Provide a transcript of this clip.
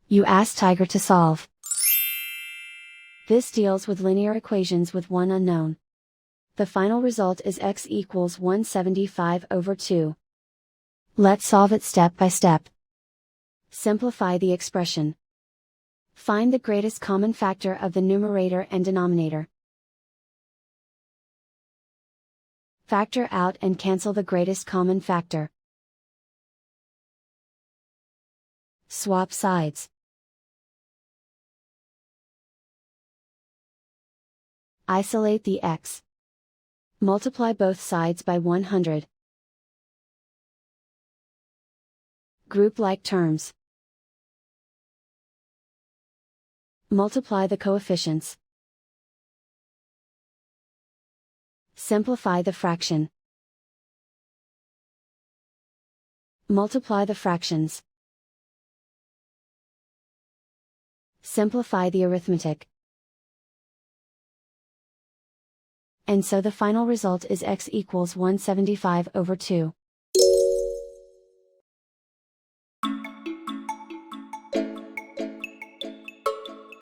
You ask Tiger to solve. This deals with linear equations with one unknown. The final result is x equals 175 over 2. Let's solve it step by step. Simplify the expression. Find the greatest common factor of the numerator and denominator. Factor out and cancel the greatest common factor. Swap sides. Isolate the x. Multiply both sides by 100. Group like terms. Multiply the coefficients. Simplify the fraction. Multiply the fractions. Simplify the arithmetic. And so the final result is x equals 175 over 2.